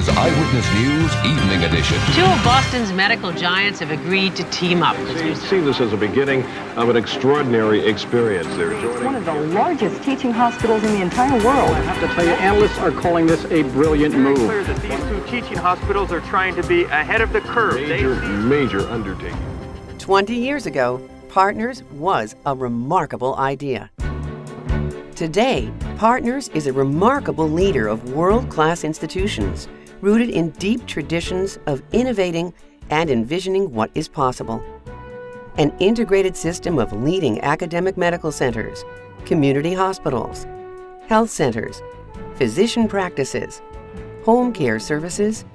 is Eyewitness News Evening Edition. Two of Boston's medical giants have agreed to team up. We see this as a beginning of an extraordinary experience. It's one of the largest teaching hospitals in the entire world. I have to tell you, analysts are calling this a brilliant move. It's clear that these two teaching hospitals are trying to be ahead of the curve. Major undertaking. 20 years ago, Partners was a remarkable idea. Today, Partners is a remarkable leader of world-class institutions, rooted in deep traditions of innovating and envisioning what is possible. An integrated system of leading academic medical centers, community hospitals, health centers, physician practices, home care services,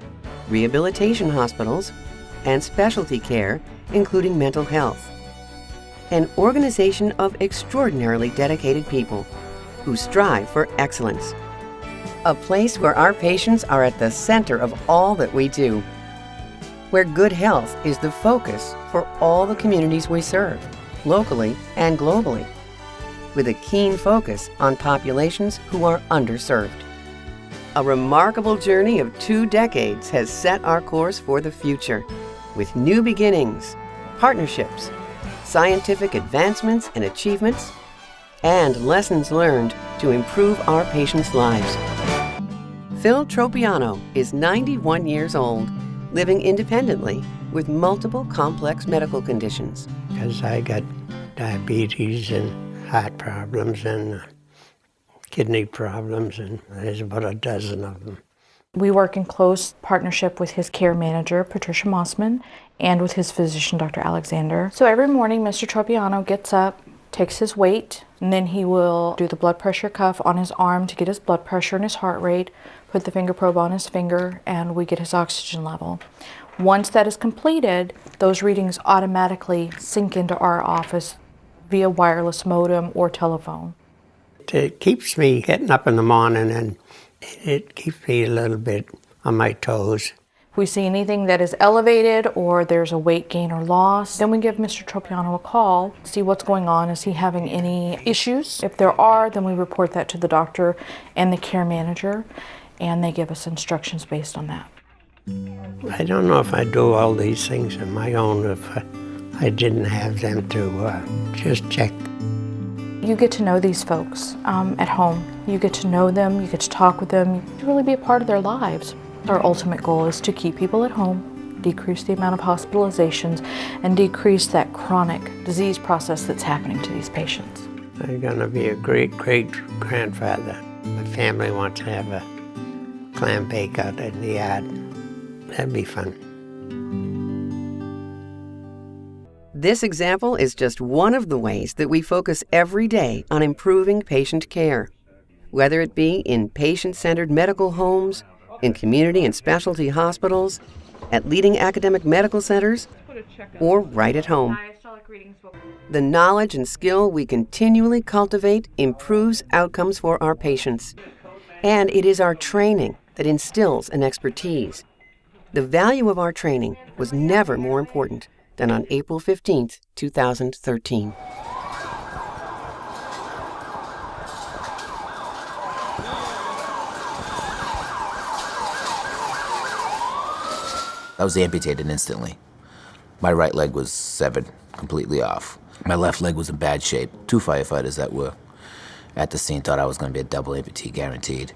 rehabilitation hospitals, and specialty care, including mental health. An organization of extraordinarily dedicated people who strive for excellence. A place where our patients are at the center of all that we do. Where good health is the focus for all the communities we serve, locally and globally. With a keen focus on populations who are underserved. A remarkable journey of 2 decades has set our course for the future, with new beginnings, partnerships, scientific advancements and achievements, and lessons learned to improve our patients' lives. Phil Tropiano is 91 years old, living independently with multiple complex medical conditions. Because I got diabetes and heart problems and kidney problems, and there's about a dozen of them. We work in close partnership with his care manager, Patricia Mossman, and with his physician, Dr. Alexander. So every morning, Mr. Tropiano gets up, takes his weight, and then he will do the blood pressure cuff on his arm to get his blood pressure and his heart rate, put the finger probe on his finger, and we get his oxygen level. Once that is completed, those readings automatically sync into our office via wireless modem or telephone. It keeps me getting up in the morning, and it keeps me a little bit on my toes. If we see anything that is elevated or there's a weight gain or loss, then we give Mr. Tropiano a call, see what's going on. Is he having any issues? If there are, then we report that to the doctor and the care manager, and they give us instructions based on that. I don't know if I'd do all these things on my own if I didn't have them to just check. You get to know these folks at home. You get to know them, you get to talk with them, you really be a part of their lives. Our ultimate goal is to keep people at home, decrease the amount of hospitalizations, and decrease that chronic disease process that's happening to these patients. I'm gonna be a great-great-grandfather. My family wants to have a clam bake out in the yard. That'd be fun. This example is just one of the ways that we focus every day on improving patient care, whether it be in patient-centered medical homes, in community and specialty hospitals, at leading academic medical centers, or right at home. The knowledge and skill we continually cultivate improves outcomes for our patients. And it is our training that instills an expertise. The value of our training was never more important than on April 15th, 2013. I was amputated instantly. My right leg was severed completely off. My left leg was in bad shape. 2 firefighters that were at the scene thought I was going to be a double amputee guaranteed.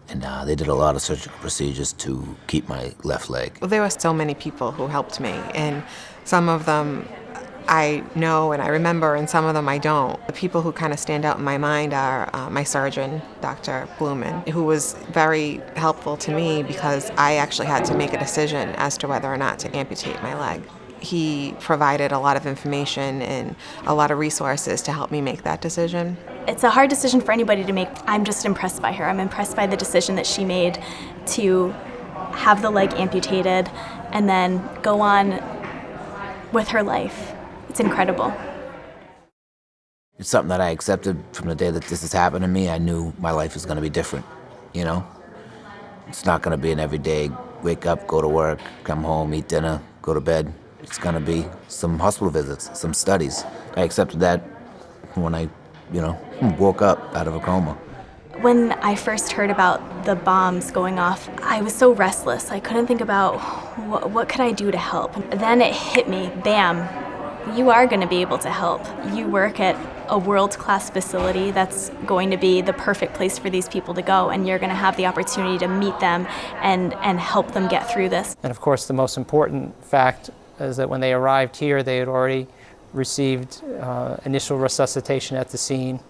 And they did a lot of surgical procedures to keep my left leg. Well, there were so many people who helped me, and some of them I know and I remember, and some of them I don't. The people who kind of stand out in my mind are my surgeon, Dr. Blumen, who was very helpful to me because I actually had to make a decision as to whether or not to amputate my leg. He provided a lot of information and a lot of resources to help me make that decision. It's a hard decision for anybody to make. I'm just impressed by her. I'm impressed by the decision that she made to have the leg amputated and then go on with her life. It's incredible. It's something that I accepted from the day that this has happened to me. I knew my life was going to be different, you know? It's not going to be an everyday wake up, go to work, come home, eat dinner, go to bed. It's going to be some hospital visits, some studies. I accepted that when I, woke up out of a coma. When I first heard about the bombs going off, I was so restless. I couldn't think about what could I do to help. Then it hit me, bam, you are going to be able to help. You work at a world-class facility that's going to be the perfect place for these people to go, and you're going to have the opportunity to meet them and help them get through this. And of course, the most important fact is that when they arrived here, they had already received initial resuscitation at the scene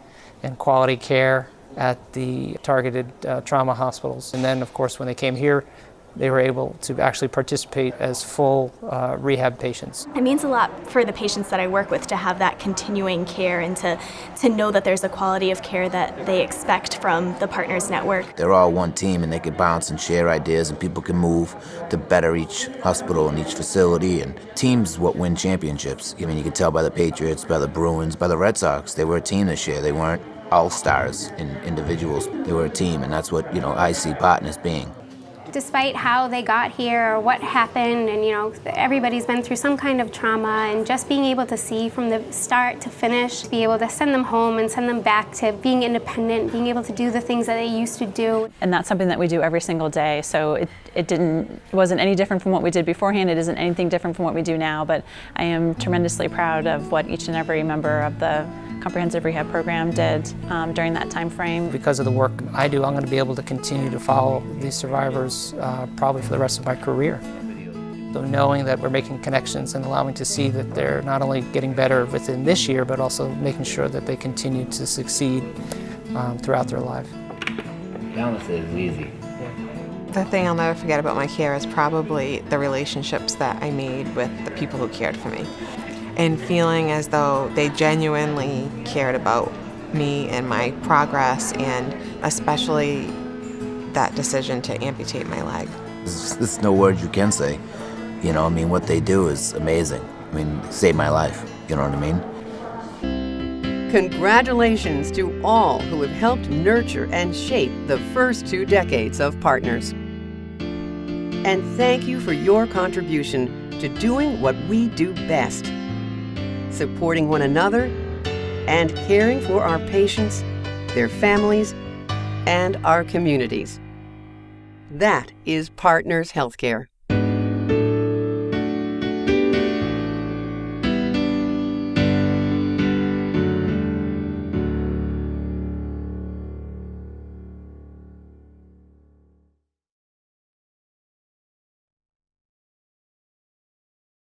and quality care at the targeted trauma hospitals. And then, of course, when they came here, they were able to actually participate as full rehab patients. It means a lot for the patients that I work with to have that continuing care and to know that there's a quality of care that they expect from the Partners Network. They're all one team and they can bounce and share ideas, and people can move to better each hospital and each facility. And teams what win championships. I mean, you can tell by the Patriots, by the Bruins, by the Red Sox. They were a team this year. They weren't all-stars and individuals. They were a team, and that's what, I see Partners being. Despite how they got here or what happened, and everybody's been through some kind of trauma, and just being able to see from the start to finish, be able to send them home and send them back to being independent, being able to do the things that they used to do. And that's something that we do every single day, so it wasn't any different from what we did beforehand. It isn't anything different from what we do now, but I am tremendously proud of what each and every member of the comprehensive rehab program did during that time frame. Because of the work I do, I'm going to be able to continue to follow these survivors probably for the rest of my career. So knowing that we're making connections and allowing to see that they're not only getting better within this year, but also making sure that they continue to succeed throughout their life. Balance is easy. The thing I'll never forget about my care is probably the relationships that I made with the people who cared for me, and feeling as though they genuinely cared about me and my progress, and especially that decision to amputate my leg. There's no words you can say. What they do is amazing. Saved my life, you know what I mean? Congratulations to all who have helped nurture and shape the first 2 decades of Partners. And thank you for your contribution to doing what we do best, supporting one another and caring for our patients, their families, and our communities. That is Partners Healthcare.